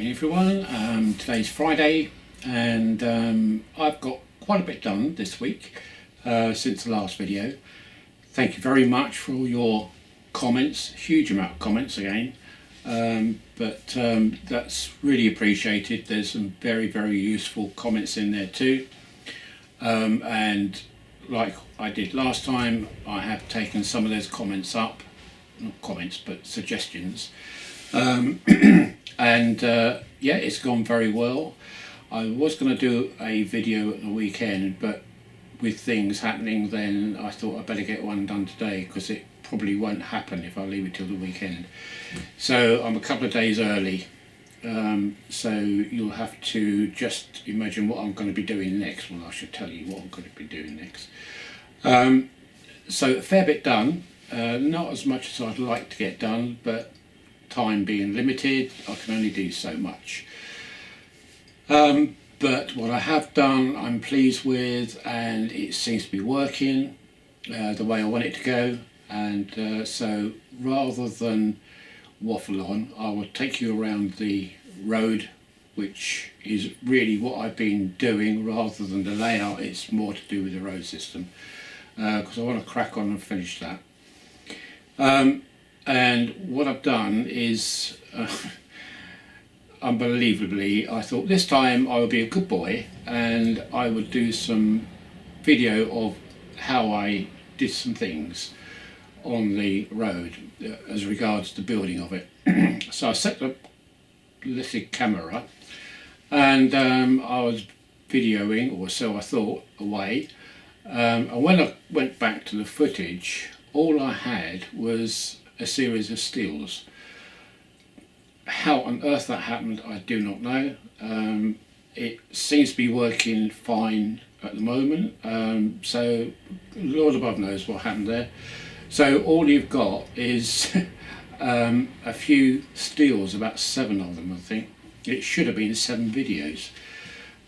again everyone. Today's Friday and I've got quite a bit done this week since the last video. Thank you very much for all your comments, huge amount of comments again, but that's really appreciated. There's some very useful comments in there too, and like I did last time, I have taken some of those comments up, not comments but suggestions. Yeah, it's gone very well. I was going to do a video at the weekend, but with things happening then I thought I'd better get one done today, because it probably won't happen if I leave it till the weekend. So I'm a couple of days early, so you'll have to just imagine what I'm going to be doing next. Well, I should tell you what I'm going to be doing next. So a fair bit done, not as much as I'd like to get done, but time being limited, I can only do so much. But what I have done, I'm pleased with, and it seems to be working the way I want it to go. And so rather than waffle on, I will take you around the road, which is really what I've been doing rather than the layout. It's more to do with the road system, because I want to crack on and finish that. And what I've done is, unbelievably, I thought this time I would be a good boy and I would do some video of how I did some things on the road as regards the building of it. So I set the little camera and I was videoing, or so I thought, away. And when I went back to the footage, all I had was a series of stills. How on earth that happened, I do not know. It seems to be working fine at the moment, so Lord above knows what happened there. So all you've got is a few stills, about 7 of them I think. It should have been 7 videos,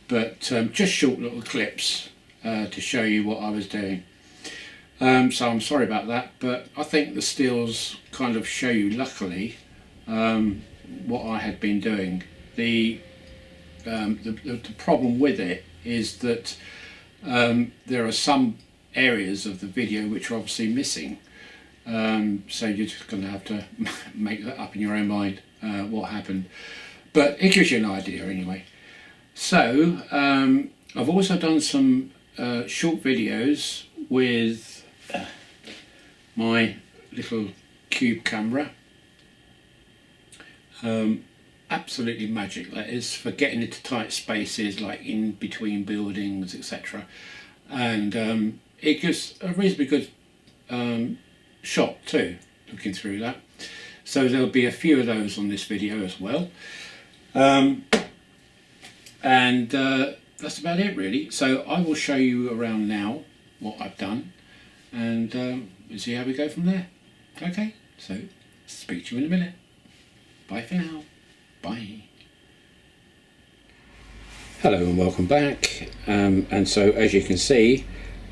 but just short little clips to show you what I was doing. So I'm sorry about that, but I think the stills kind of show you, luckily, what I had been doing. The problem with it is that there are some areas of the video which are obviously missing, so you're just going to have to make that up in your own mind what happened, but it gives you an idea anyway. So I've also done some short videos with my little cube camera. Absolutely magic that is, for getting into tight spaces like in between buildings, etc. And it gives a reasonably good shot too, looking through that. So there'll be a few of those on this video as well. And that's about it really. So I will show you around now what I've done, and we'll see how we go from there. Okay, so speak to you in a minute. Bye for now. Bye. Hello and welcome back. And so as you can see,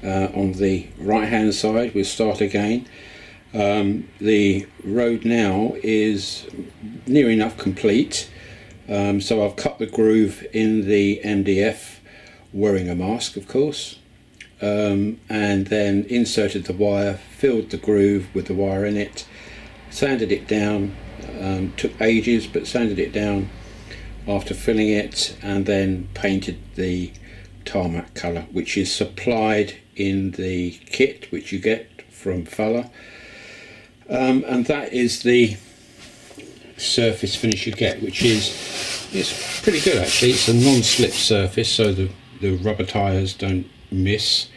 on the right hand side, we'll start again. The road now is near enough complete. So I've cut the groove in the MDF, wearing a mask of course. And then inserted the wire, filled the groove with the wire in it, sanded it down. Took ages, but sanded it down after filling it, and then painted the tarmac colour, which is supplied in the kit which you get from Fala, and that is the surface finish you get, which is, it's pretty good actually. It's a non-slip surface, so the rubber tyres don't miss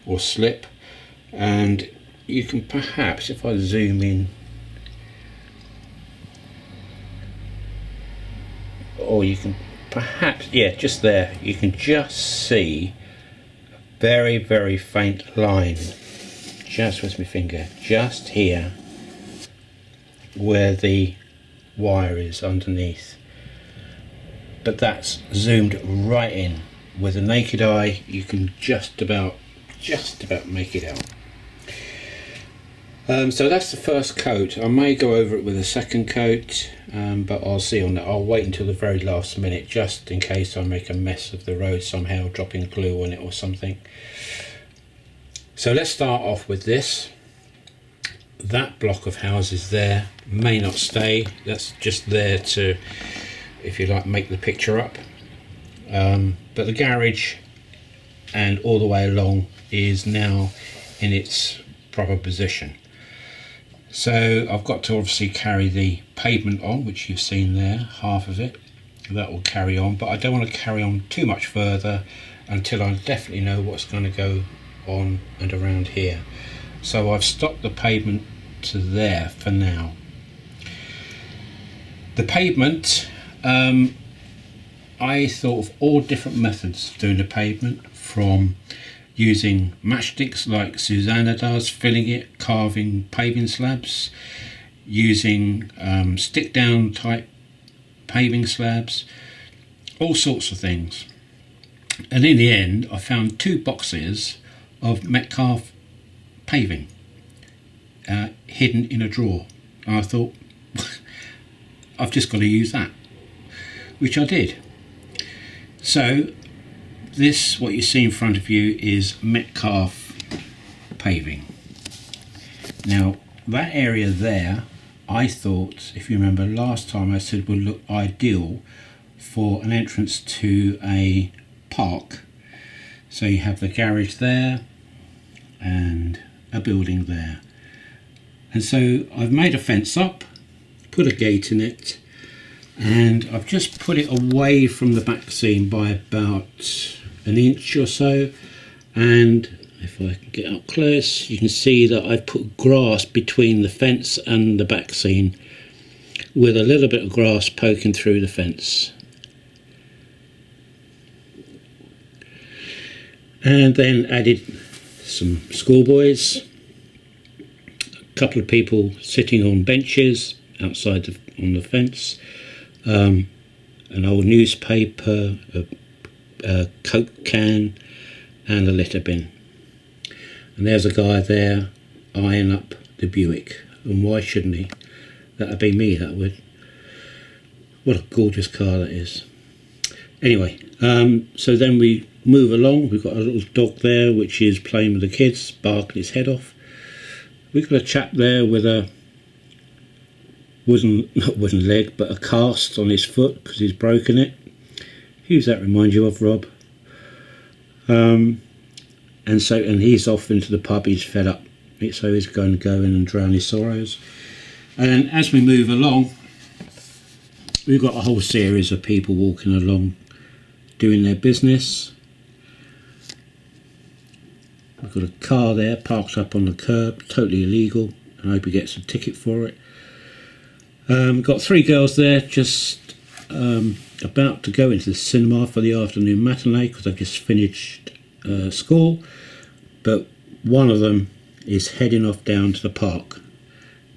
or slip, and you can perhaps, if I zoom in, or you can perhaps, yeah, just there, you can just see a very faint line, just with my finger, just here where the wire is underneath. But that's zoomed right in. With a naked eye you can just about make it out. So that's the first coat. I may go over it with a second coat, but I'll see on that. I'll wait until the very last minute just in case I make a mess of the road somehow, dropping glue on it or something. So let's start off with this. That block of houses there may not stay. That's just there to, if you like, make the picture up. But the garage and all the way along is now in its proper position. So I've got to obviously carry the pavement on, which you've seen there, half of it. That will carry on, but I don't want to carry on too much further until I definitely know what's going to go on and around here. So I've stopped the pavement to there for now. The pavement, I thought of all different methods of doing the pavement, from using matchsticks like Susanna does, filling it, carving paving slabs, using stick down type paving slabs, all sorts of things. And in the end I found 2 boxes of Metcalfe paving hidden in a drawer, and I thought I've just got to use that, which I did. So this, what you see in front of you, is Metcalfe paving. Now that area there, I thought, if you remember last time, I said would look ideal for an entrance to a park. So you have the garage there and a building there. And so I've made a fence up, put a gate in it, and I've just put it away from the back scene by about an inch or so. And if I can get up close, you can see that I've put grass between the fence and the back scene, with a little bit of grass poking through the fence. And then added some schoolboys, a couple of people sitting on benches outside on the fence, an old newspaper, a Coke can, and a litter bin. And there's a guy there eyeing up the Buick, and why shouldn't he? That'd be me, that would. What a gorgeous car that is. Anyway, so then we move along. We've got a little dog there which is playing with the kids, barking its head off. We've got a chap there with a not wooden leg, but a cast on his foot because he's broken it. Who's that remind you of, Rob? And he's off into the pub. He's fed up, so he's going to go in and drown his sorrows. And then as we move along, we've got a whole series of people walking along doing their business. We've got a car there parked up on the curb, totally illegal. I hope he gets a ticket for it. Got 3 girls there just about to go into the cinema for the afternoon matinee because they've just finished school, but one of them is heading off down to the park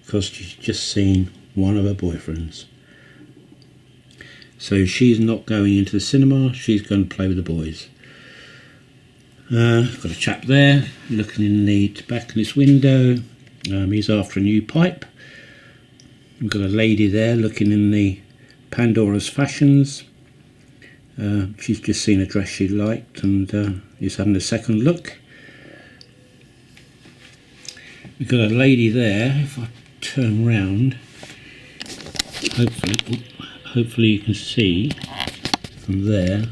because she's just seen one of her boyfriends. So she's not going into the cinema, she's going to play with the boys. Got a chap there looking in the tobacconist window. He's after a new pipe. We've got a lady there looking in the Pandora's Fashions. She's just seen a dress she liked and is having a second look. We've got a lady there. If I turn round, hopefully you can see from there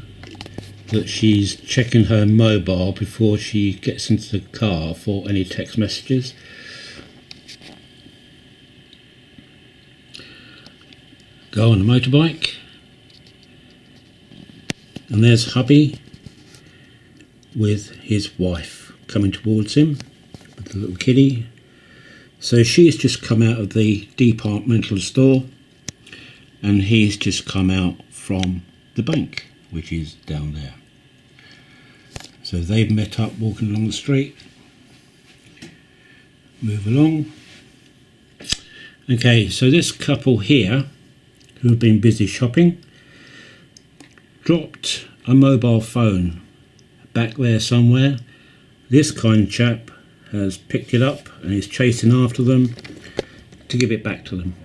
that she's checking her mobile before she gets into the car for any text messages. Go on a motorbike, and there's hubby with his wife coming towards him with the little kiddie. So she's just come out of the departmental store and he's just come out from the bank, which is down there. So they've met up walking along the street. Move along. Okay, so this couple here who have been busy shopping dropped a mobile phone back there somewhere. This kind chap has picked it up and is chasing after them to give it back to them.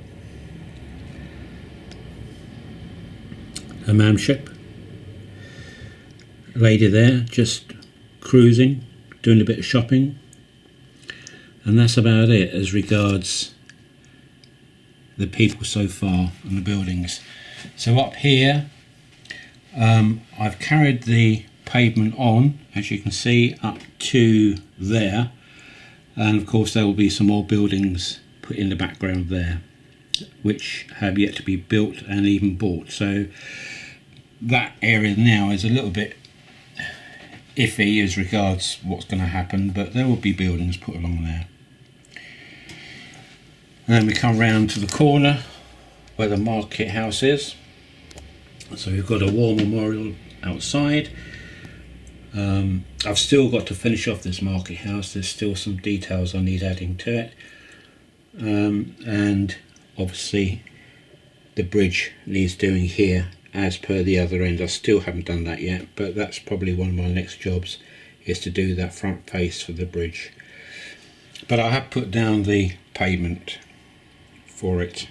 A man ship, a lady there just cruising, doing a bit of shopping, and that's about it as regards the people so far and the buildings. So up here I've carried the pavement on, as you can see, up to there, and of course there will be some more buildings put in the background there which have yet to be built and even bought. So that area now is a little bit iffy as regards what's going to happen, but there will be buildings put along there. And then we come round to the corner where the market house is. So we've got a war memorial outside. I've still got to finish off this market house. There's still some details I need adding to it, and obviously the bridge needs doing here as per the other end. I still haven't done that yet, but that's probably one of my next jobs, is to do that front face for the bridge. But I have put down the pavement for it,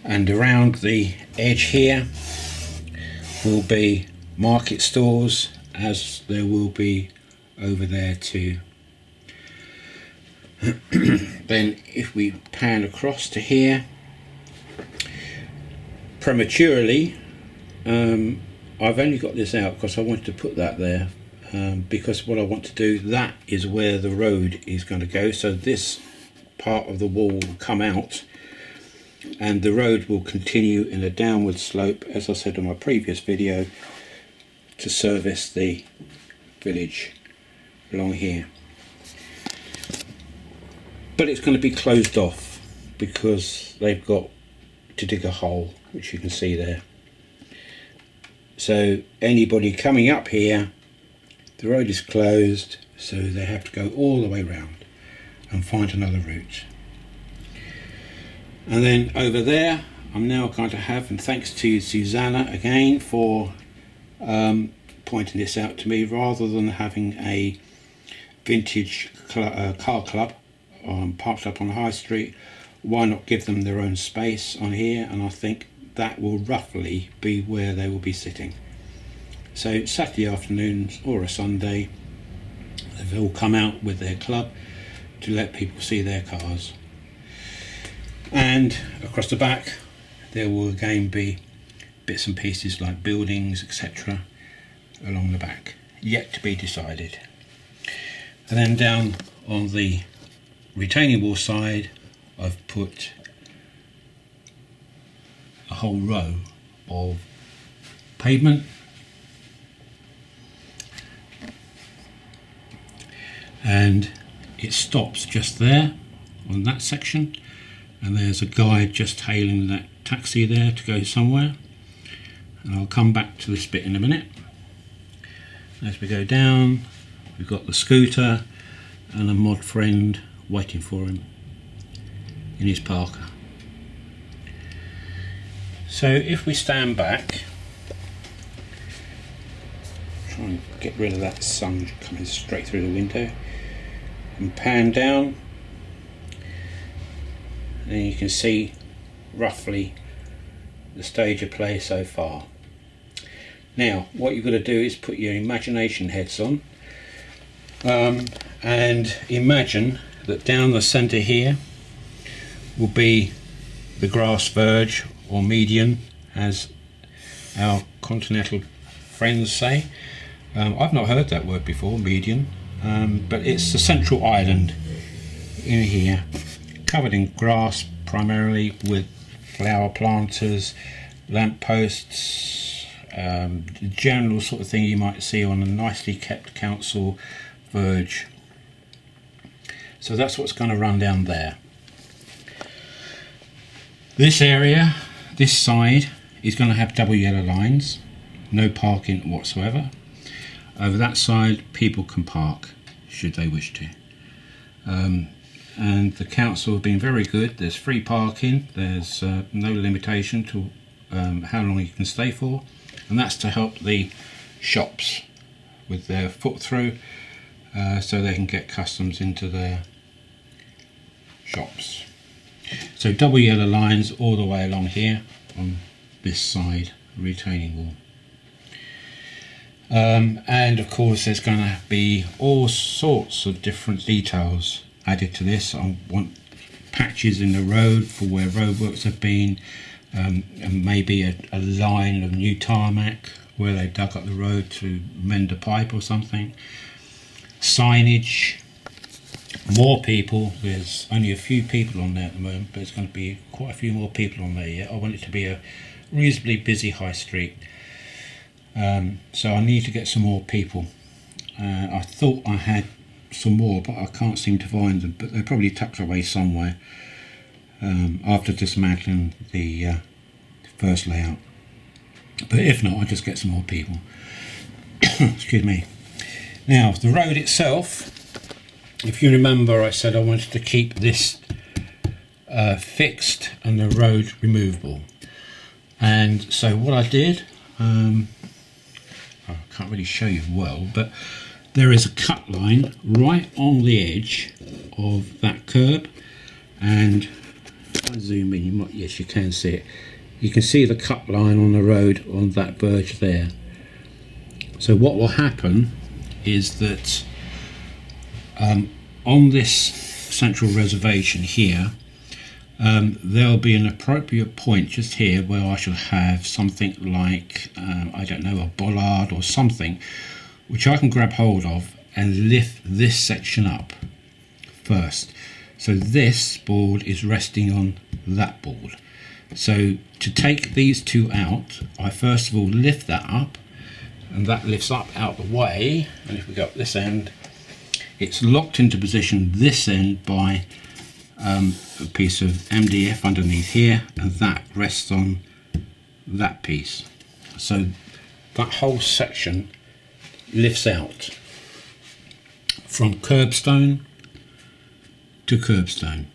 and around the edge here will be market stores, as there will be over there too. Then if we pan across to here, prematurely, I've only got this out because I wanted to put that there, because what I want to do, that is where the road is going to go. So this part of the wall will come out and the road will continue in a downward slope, as I said in my previous video, to service the village along here. But it's going to be closed off because they've got to dig a hole, which you can see there. So anybody coming up here, the road is closed, so they have to go all the way round and find another route. And then over there, I'm now going to have, and thanks to Susanna again for pointing this out to me, rather than having a vintage car club parked up on High Street, why not give them their own space on here? And I think that will roughly be where they will be sitting. So Saturday afternoons or a Sunday, they've all come out with their club to let people see their cars. And across the back there will again be bits and pieces like buildings, etc. along the back, yet to be decided. And then down on the retaining wall side, I've put a whole row of pavement, and it stops just there on that section, and there's a guide just hailing that taxi there to go somewhere, and I'll come back to this bit in a minute. As we go down, we've got the scooter and a mod friend waiting for him in his Parker. So if we stand back, try and get rid of that sun coming straight through the window, and pan down, and you can see roughly the stage of play so far. Now what you've got to do is put your imagination heads on, and imagine that down the centre here will be the grass verge, or median, as our continental friends say. I've not heard that word before, median, but it's the central island in here, covered in grass primarily, with flower planters, lamp posts, the general sort of thing you might see on a nicely kept council verge. So that's what's going to run down there. This area, this side, is going to have double yellow lines, no parking whatsoever. Over that side people can park should they wish to, and the council have been very good. There's free parking, there's no limitation to how long you can stay for, and that's to help the shops with their foot through so they can get customs into their shops. So double yellow lines all the way along here on this side retaining wall. And of course there's going to be all sorts of different details added to this. I want patches in the road for where roadworks have been, and maybe a line of new tarmac where they dug up the road to mend a pipe or something. Signage, more people. There's only a few people on there at the moment, but there's going to be quite a few more people on there yet. I want it to be a reasonably busy high street, so I need to get some more people. I thought I had some more, but I can't seem to find them, but they're probably tucked away somewhere after dismantling the first layout. But if not, I'll just get some more people. Excuse me. Now, the road itself, if you remember, I said I wanted to keep this fixed and the road removable. And so what I did, I can't really show you well, but there is a cut line right on the edge of that curb, and if I zoom in, you might, yes, you can see it. You can see the cut line on the road on that verge there. So what will happen is that on this central reservation here, there'll be an appropriate point just here where I shall have something like, I don't know, a bollard or something, which I can grab hold of and lift this section up first. So this board is resting on that board. So to take these two out, I first of all lift that up, and that lifts up out the way, and if we go up this end, it's locked into position this end by a piece of MDF underneath here, and that rests on that piece. So that whole section lifts out from curbstone to curbstone.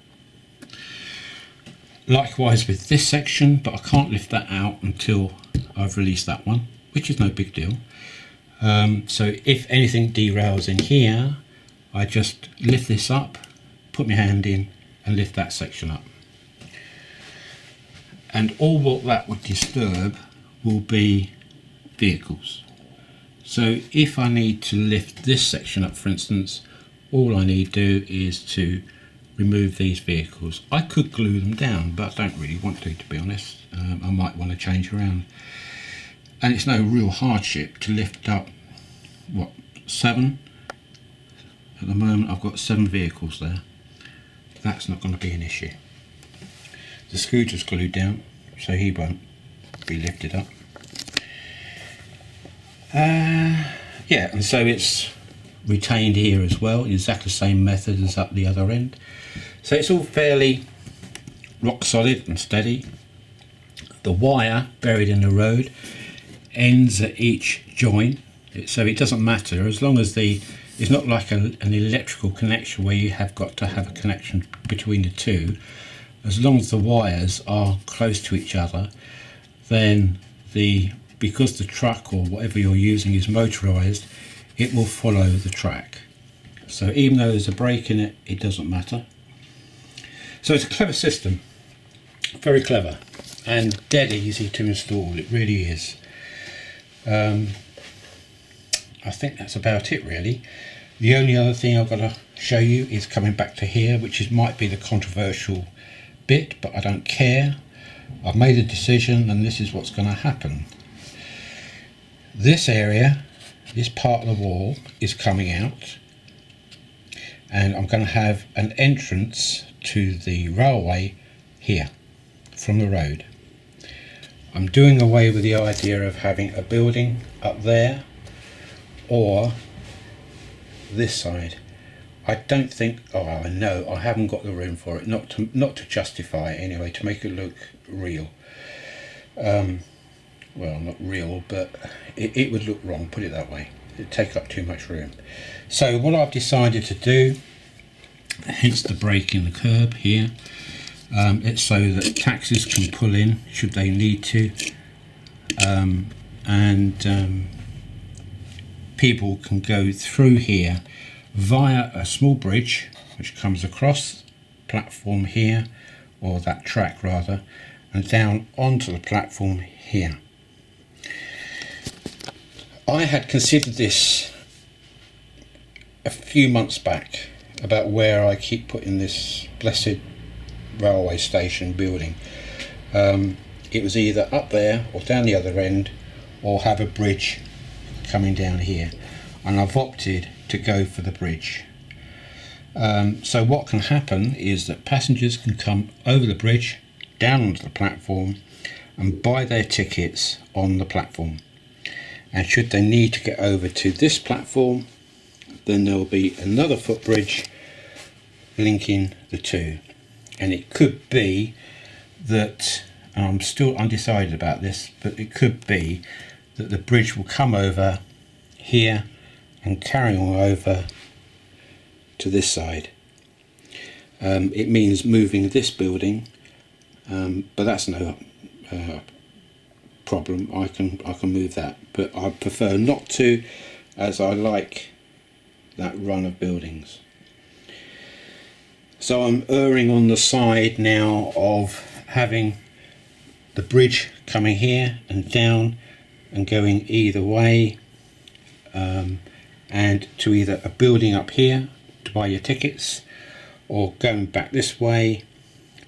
Likewise with this section, but I can't lift that out until I've released that one, which is no big deal. So if anything derails in here, I just lift this up, put my hand in and lift that section up. And all what that would disturb will be vehicles. So if I need to lift this section up, for instance, all I need to do is to remove these vehicles. I could glue them down, but I don't really want to be honest. I might want to change around. And it's no real hardship to lift up, what, 7? At the moment I've got 7 vehicles there. That's not going to be an issue. The scooter's glued down, so he won't be lifted up. Yeah, and so it's retained here as well, exactly the same method as up the other end. So it's all fairly rock solid and steady. The wire buried in the road ends at each join, so it doesn't matter as long as it's not like an electrical connection where you have got to have a connection between the two. As long as the wires are close to each other, then because the truck or whatever you're using is motorized, it will follow the track. So even though there's a break in it, it doesn't matter. So it's a clever system, very clever, and dead easy to install. It really is. I think that's about it really. The only other thing I've got to show you is coming back to here, which might be the controversial bit, but I don't care. I've made a decision and this is what's going to happen. This area, this part of the wall is coming out, and I'm going to have an entrance to the railway here from the road. I'm doing away with the idea of having a building up there or this side. I don't think, I know I haven't got the room for it, not to justify it anyway, to make it look real. Well, not real, but it would look wrong, put it that way. It'd take up too much room. So what I've decided to do, hence the break in the curb here, it's so that taxis can pull in should they need to, and people can go through here via a small bridge which comes across platform here, or that track rather, and down onto the platform here. I had considered this a few months back about where I keep putting this blessed railway station building. It was either up there or down the other end, or have a bridge coming down here, and I've opted to go for the bridge. So what can happen is that passengers can come over the bridge, down onto the platform, and buy their tickets on the platform. And should they need to get over to this platform, then there will be another footbridge linking the two. And it could be that, I'm still undecided about this, but it could be that the bridge will come over here and carry on over to this side. It means moving this building, but that's no problem. I can move that, but I prefer not to, as I like that run of buildings. So I'm erring on the side now of having the bridge coming here and down and going either way, and to either a building up here to buy your tickets, or going back this way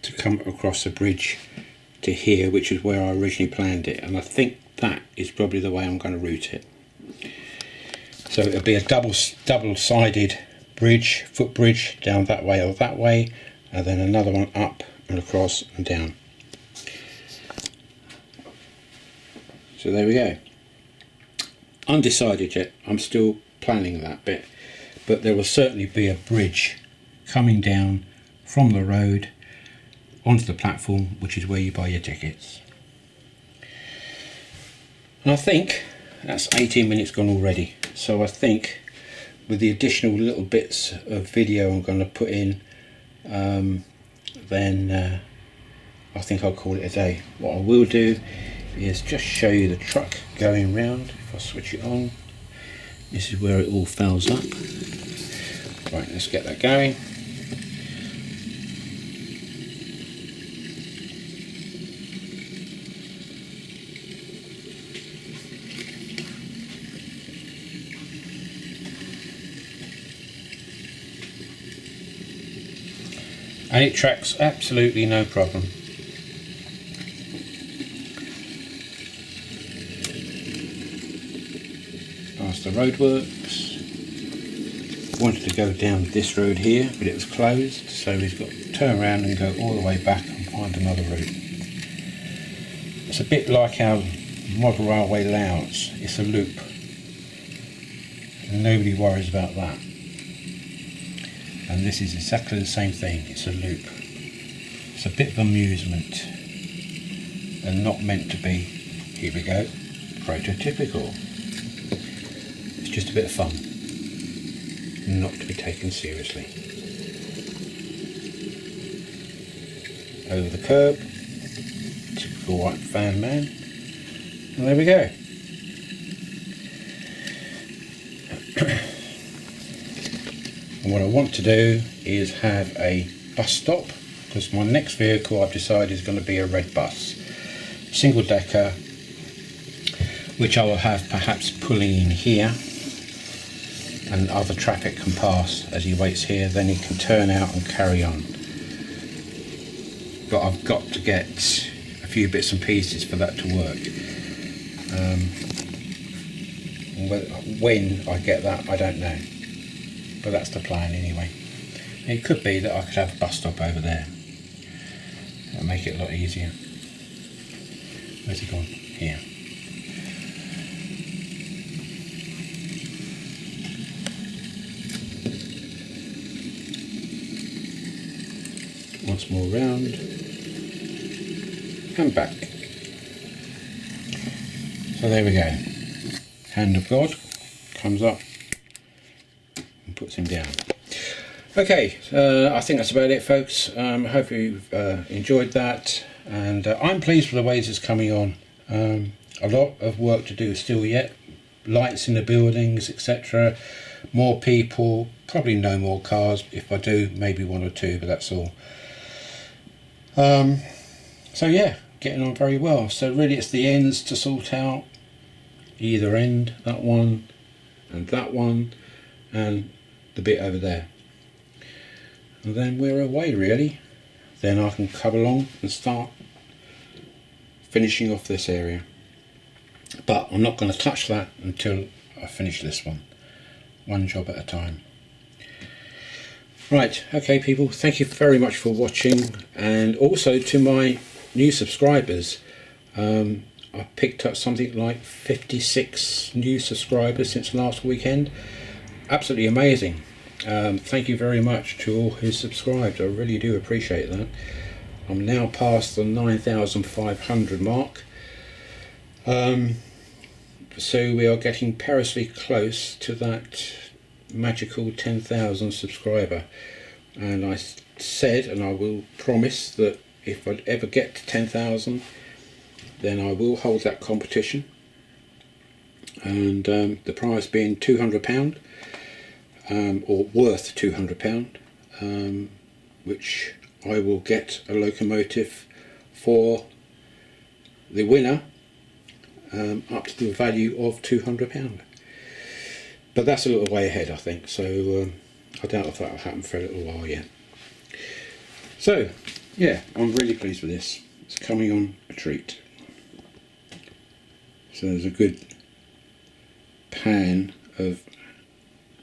to come across the bridge to here, which is where I originally planned it. And I think that is probably the way I'm going to route it. So it'll be a double-sided bridge, footbridge, down that way or that way, and then another one up and across and down. So there we go. Undecided yet, I'm still planning that bit, but there will certainly be a bridge coming down from the road onto the platform, which is where you buy your tickets. And I think that's 18 minutes gone already, so I think with the additional little bits of video I'm going to put in, then I think I'll call it a day. What I will do is just show you the truck going round. If I switch it on, this is where it all fills up. Right, let's get that going. And it tracks absolutely no problem. Past the roadworks. Wanted to go down this road here, but it was closed, so he's got to turn around and go all the way back and find another route. It's a bit like our model railway layouts. It's a loop. And nobody worries about that. And this is exactly the same thing. It's a loop. It's a bit of amusement and not meant to be, here we go, prototypical. It's just a bit of fun, not to be taken seriously. Over the curb, typical white van man, and there we go. And what I want to do is have a bus stop, because my next vehicle I've decided is going to be a red bus, single decker, which I will have perhaps pulling in here, and other traffic can pass as he waits here, then he can turn out and carry on. But I've got to get a few bits and pieces for that to work. When I get that, I don't know. But that's the plan anyway. It could be that I could have a bus stop over there. That'll make it a lot easier. Where's he gone? Here. Once more round and back. So there we go. Hand of God comes up and puts him down. Okay, I think that's about it, folks. I hope you've enjoyed that, and I'm pleased with the way this is coming on. A lot of work to do still yet, lights in the buildings, etc. more people, probably no more cars. If I do, maybe one or two, but that's all. So yeah, getting on very well. So really it's the ends to sort out. Either end, that one and that one and the bit over there. And then we're away really. Then I can come along and start finishing off this area. But I'm not going to touch that until I finish this one job at a time. Right, okay people, thank you very much for watching, and also to my new subscribers. I picked up something like 56 new subscribers since last weekend. Absolutely amazing. Thank you very much to all who subscribed. I really do appreciate that. I'm now past the 9,500 mark. So we are getting perilously close to that magical 10,000 subscriber. And I said, and I will promise, that if I ever get to 10,000, then I will hold that competition. And the prize being £200, or worth £200, which I will get a locomotive for the winner, up to the value of £200. But that's a little way ahead, I think, so I doubt if that will happen for a little while yet. So yeah, I'm really pleased with this. It's coming on a treat. So there's a good pan of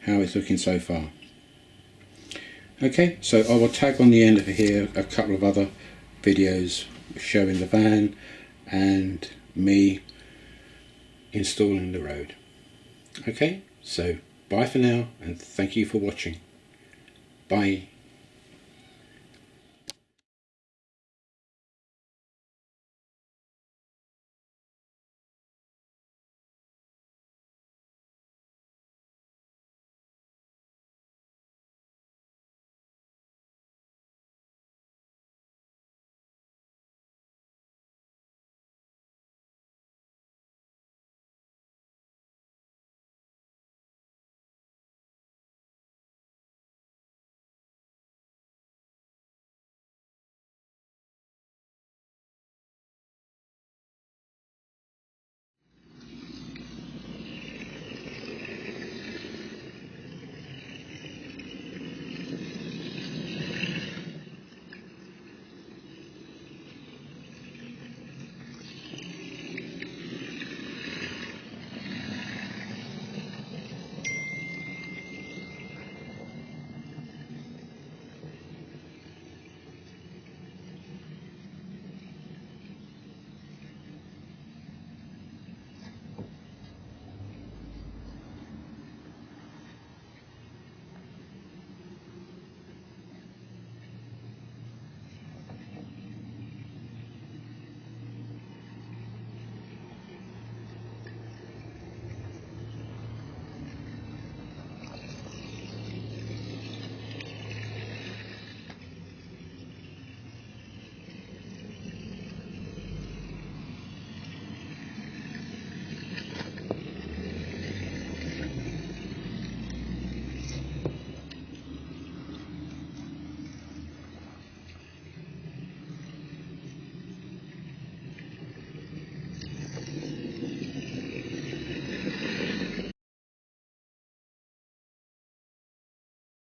how it's looking so far. Okay, so I will tag on the end of here a couple of other videos showing the van and me installing the road. Okay, so bye for now, and thank you for watching. Bye.